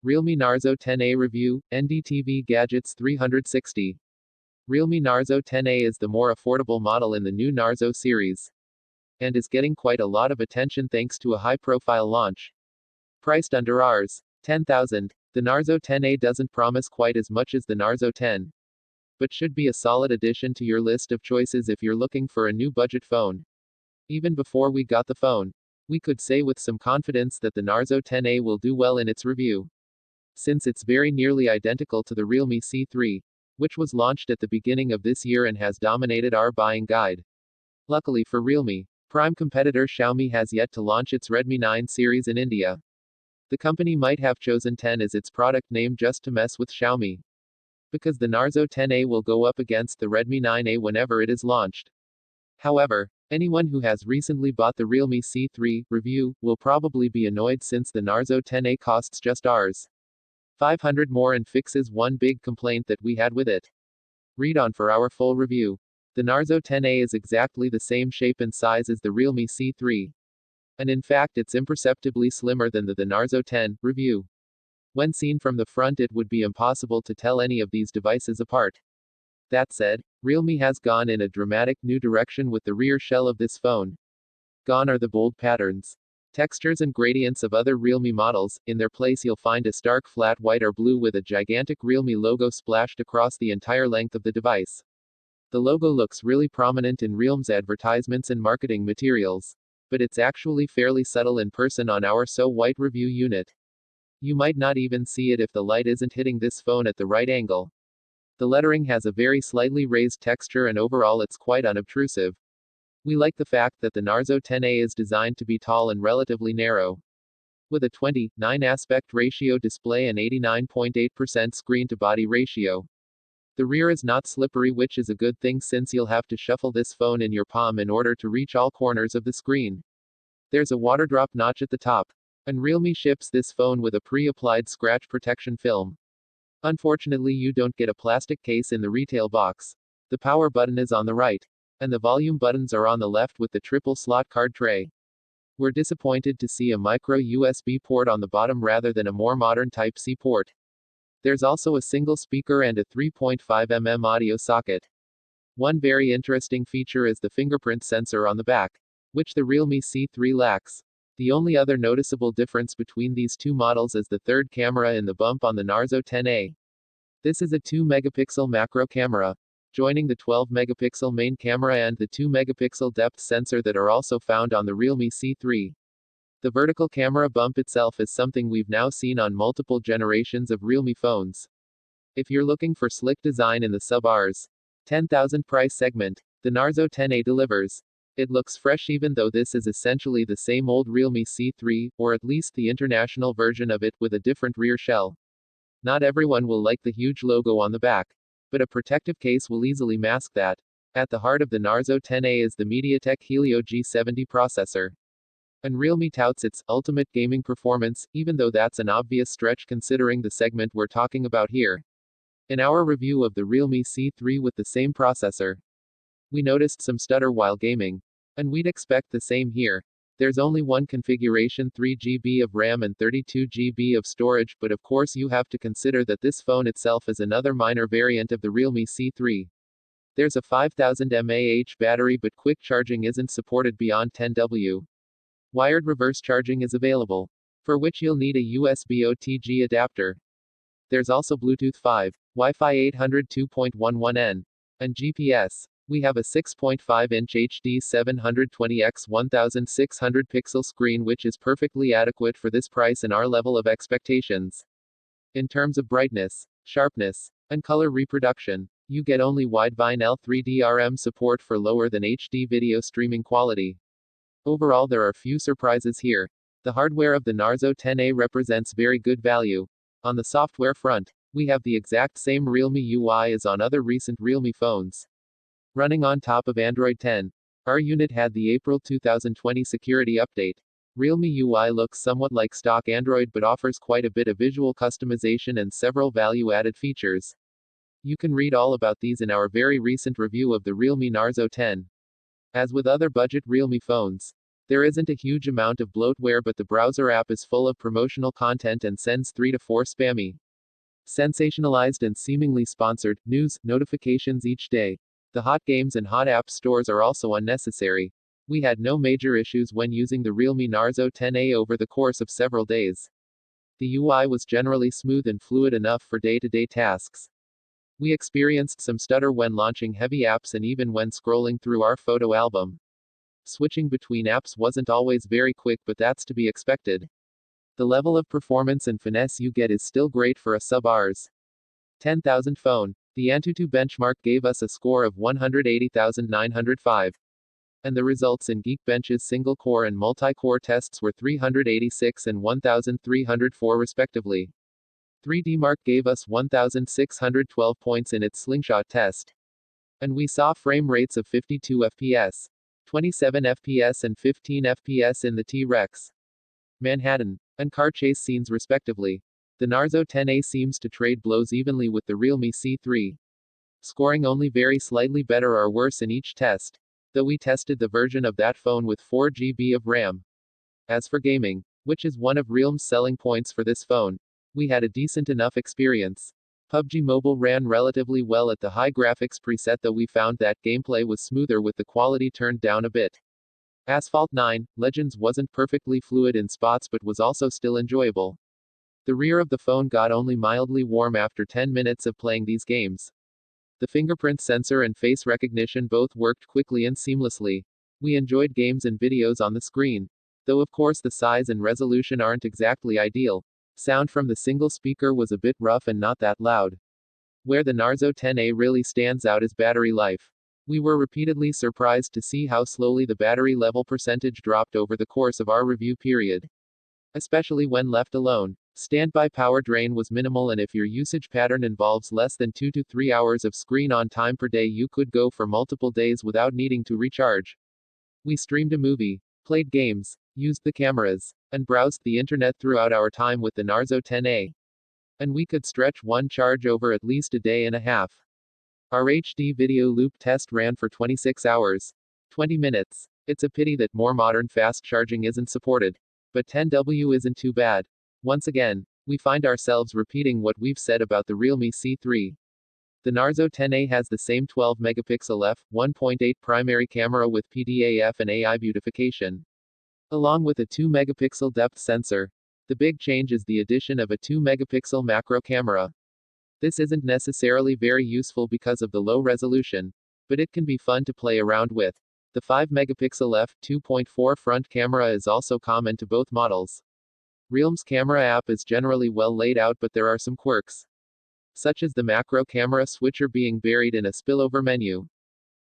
Realme Narzo 10A Review, NDTV Gadgets 360. Realme Narzo 10A is the more affordable model in the new Narzo series, and is getting quite a lot of attention thanks to a high-profile launch. Priced under Rs. 10,000, the Narzo 10A doesn't promise quite as much as the Narzo 10, but should be a solid addition to your list of choices if you're looking for a new budget phone. Even before we got the phone, we could say with some confidence that the Narzo 10A will do well in its review, since it's very nearly identical to the Realme C3, which was launched at the beginning of this year and has dominated our buying guide. Luckily for Realme, prime competitor Xiaomi has yet to launch its Redmi 9 series in India. The company might have chosen 10 as its product name just to mess with Xiaomi, because the Narzo 10A will go up against the Redmi 9A whenever it is launched. However, anyone who has recently bought the Realme C3 review will probably be annoyed since the Narzo 10A costs just Rs. 500 more and fixes one big complaint that we had with it. Read on for our full review. The Narzo 10A is exactly the same shape and size as the Realme C3. And in fact it's imperceptibly slimmer than the Narzo 10 review. When seen from the front it would be impossible to tell any of these devices apart. That said, Realme has gone in a dramatic new direction with the rear shell of this phone. Gone are the bold patterns, textures and gradients of other Realme models. In their place you'll find a stark flat white or blue with a gigantic Realme logo splashed across the entire length of the device. The logo looks really prominent in Realme's advertisements and marketing materials, but it's actually fairly subtle in person on our so white review unit. You might not even see it if the light isn't hitting this phone at the right angle. The lettering has a very slightly raised texture and overall it's quite unobtrusive. We like the fact that the Narzo 10A is designed to be tall and relatively narrow, with a 20:9 aspect ratio display and 89.8% screen-to-body ratio. The rear is not slippery, which is a good thing since you'll have to shuffle this phone in your palm in order to reach all corners of the screen. There's a water drop notch at the top, and Realme ships this phone with a pre-applied scratch protection film. Unfortunately you don't get a plastic case in the retail box. The power button is on the right, and the volume buttons are on the left with the triple slot card tray. We're disappointed to see a micro USB port on the bottom rather than a more modern Type-C port. There's also a single speaker and a 3.5mm audio socket. One very interesting feature is the fingerprint sensor on the back, which the Realme C3 lacks. The only other noticeable difference between these two models is the third camera in the bump on the Narzo 10A. This is a 2-megapixel macro camera, joining the 12-megapixel main camera and the 2-megapixel depth sensor that are also found on the Realme C3. The vertical camera bump itself is something we've now seen on multiple generations of Realme phones. If you're looking for slick design in the sub-Rs. 10,000 price segment, the Narzo 10A delivers. It looks fresh even though this is essentially the same old Realme C3, or at least the international version of it, with a different rear shell. Not everyone will like the huge logo on the back, but a protective case will easily mask that. At the heart of the Narzo 10A is the MediaTek Helio G70 processor. And Realme touts its ultimate gaming performance, even though that's an obvious stretch considering the segment we're talking about here. In our review of the Realme C3 with the same processor, we noticed some stutter while gaming, and we'd expect the same here. There's only one configuration, 3GB of RAM and 32GB of storage, but of course you have to consider that this phone itself is another minor variant of the Realme C3. There's a 5000 mAh battery, but quick charging isn't supported beyond 10W. Wired reverse charging is available, for which you'll need a USB OTG adapter. There's also Bluetooth 5, Wi-Fi 800 2.11n, and GPS. We have a 6.5-inch HD 720x 1600 pixel screen, which is perfectly adequate for this price and our level of expectations. In terms of brightness, sharpness, and color reproduction, you get only Widevine L3D-RM support for lower than HD video streaming quality. Overall there are few surprises here. The hardware of the Narzo 10A represents very good value. On the software front, we have the exact same Realme UI as on other recent Realme phones. Running on top of Android 10. Our unit had the April 2020 security update. Realme UI looks somewhat like stock Android but offers quite a bit of visual customization and several value-added features. You can read all about these in our very recent review of the Realme Narzo 10. As with other budget Realme phones, There isn't a huge amount of bloatware, but the browser app is full of promotional content and sends 3 to 4 spammy, sensationalized and seemingly sponsored news notifications each day. The hot games and hot app stores are also unnecessary. We had no major issues when using the Realme Narzo 10A over the course of several days. The UI was generally smooth and fluid enough for day-to-day tasks. We experienced some stutter when launching heavy apps and even when scrolling through our photo album. Switching between apps wasn't always very quick, but that's to be expected. The level of performance and finesse you get is still great for a sub-Rs 10,000 phone. The Antutu benchmark gave us a score of 180,905. And the results in Geekbench's single-core and multi-core tests were 386 and 1,304 respectively. 3DMark gave us 1,612 points in its slingshot test. And we saw frame rates of 52 FPS, 27 FPS and 15 FPS in the T-Rex, Manhattan, and car chase scenes respectively. The Narzo 10A seems to trade blows evenly with the Realme C3, scoring only very slightly better or worse in each test, though we tested the version of that phone with 4 GB of RAM. As for gaming, which is one of Realme's selling points for this phone, we had a decent enough experience. PUBG Mobile ran relatively well at the high graphics preset, though we found that gameplay was smoother with the quality turned down a bit. Asphalt 9 Legends wasn't perfectly fluid in spots but was also still enjoyable. The rear of the phone got only mildly warm after 10 minutes of playing these games. The fingerprint sensor and face recognition both worked quickly and seamlessly. We enjoyed games and videos on the screen, though of course the size and resolution aren't exactly ideal. Sound from the single speaker was a bit rough and not that loud. Where the Narzo 10A really stands out is battery life. We were repeatedly surprised to see how slowly the battery level percentage dropped over the course of our review period, especially when left alone. Standby power drain was minimal, and if your usage pattern involves less than 2 to 3 hours of screen on time per day, you could go for multiple days without needing to recharge. We streamed a movie, played games, used the cameras, and browsed the internet throughout our time with the Narzo 10A. And we could stretch one charge over at least a day and a half. Our HD video loop test ran for 26 hours, 20 minutes. It's a pity that more modern fast charging isn't supported. But 10W isn't too bad. Once again, we find ourselves repeating what we've said about the Realme C3. The Narzo 10A has the same 12-megapixel f1.8 primary camera with PDAF and AI beautification, along with a 2-megapixel depth sensor. The big change is the addition of a 2-megapixel macro camera. This isn't necessarily very useful because of the low resolution, but it can be fun to play around with. The 5-megapixel f2.4 front camera is also common to both models. Realme's camera app is generally well laid out, but there are some quirks, such as the macro camera switcher being buried in a spillover menu.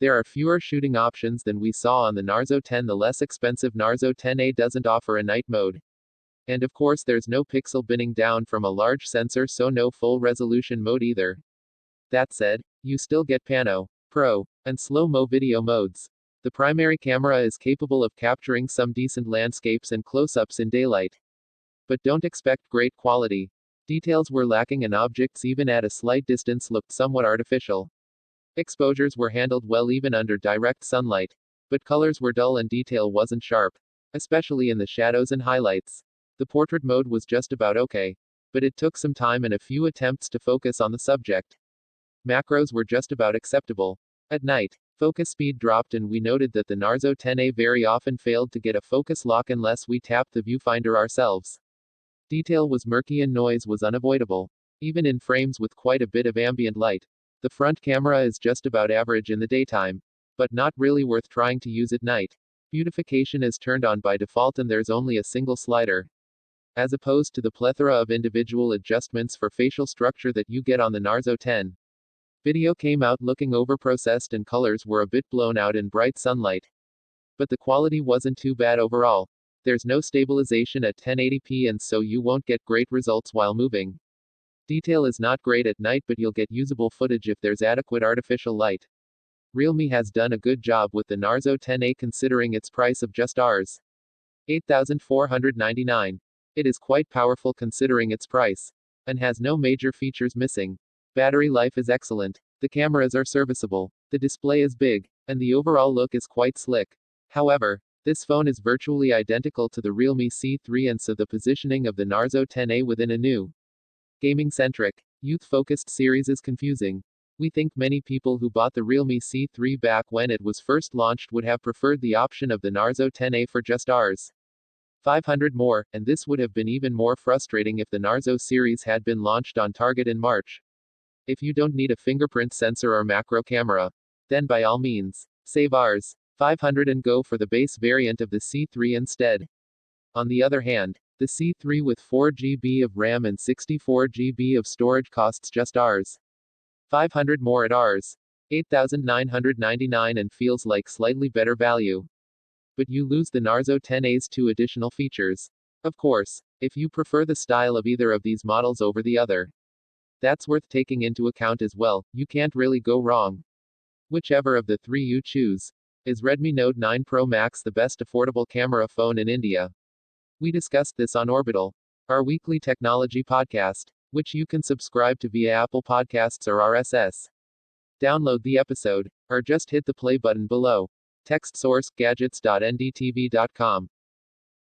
There are fewer shooting options than we saw on the Narzo 10. The less expensive Narzo 10A doesn't offer a night mode. And of course there's no pixel binning down from a large sensor, so no full resolution mode either. That said, you still get Pano, Pro, and slow-mo video modes. The primary camera is capable of capturing some decent landscapes and close-ups in daylight. But don't expect great quality. Details were lacking and objects even at a slight distance looked somewhat artificial. Exposures were handled well even under direct sunlight. But colors were dull and detail wasn't sharp, especially in the shadows and highlights. The portrait mode was just about okay, but it took some time and a few attempts to focus on the subject. Macros were just about acceptable. At night, focus speed dropped, and we noted that the Narzo 10A very often failed to get a focus lock unless we tapped the viewfinder ourselves. Detail was murky and noise was unavoidable, even in frames with quite a bit of ambient light. The front camera is just about average in the daytime, but not really worth trying to use at night. Beautification is turned on by default and there's only a single slider, as opposed to the plethora of individual adjustments for facial structure that you get on the Narzo 10. Video came out looking overprocessed and colors were a bit blown out in bright sunlight. But the quality wasn't too bad overall. There's no stabilization at 1080p, and so you won't get great results while moving. Detail is not great at night, but you'll get usable footage if there's adequate artificial light. Realme has done a good job with the Narzo 10A considering its price of just Rs 8,499. It is quite powerful considering its price, and has no major features missing. Battery life is excellent, the cameras are serviceable, the display is big, and the overall look is quite slick. However, This phone is virtually identical to the Realme C3 and so the positioning of the Narzo 10A within a new gaming-centric, youth-focused series is confusing. We think many people who bought the Realme C3 back when it was first launched would have preferred the option of the Narzo 10A for just Rs. 500 more, and this would have been even more frustrating if the Narzo series had been launched on target in March. If you don't need a fingerprint sensor or macro camera, then by all means, save Rs. 500 and go for the base variant of the C3 instead. On the other hand, the C3 with 4GB of RAM and 64GB of storage costs just Rs. 500 more at Rs. 8,999 and feels like slightly better value. But you lose the Narzo 10A's 2 additional features. Of course, if you prefer the style of either of these models over the other. That's worth taking into account as well, you can't really go wrong. Whichever of the three you choose. Is Redmi Note 9 Pro Max the best affordable camera phone in India? We discussed this on Orbital, our weekly technology podcast, which you can subscribe to via Apple Podcasts or RSS. Download the episode, or just hit the play button below. Text source gadgets.ndtv.com.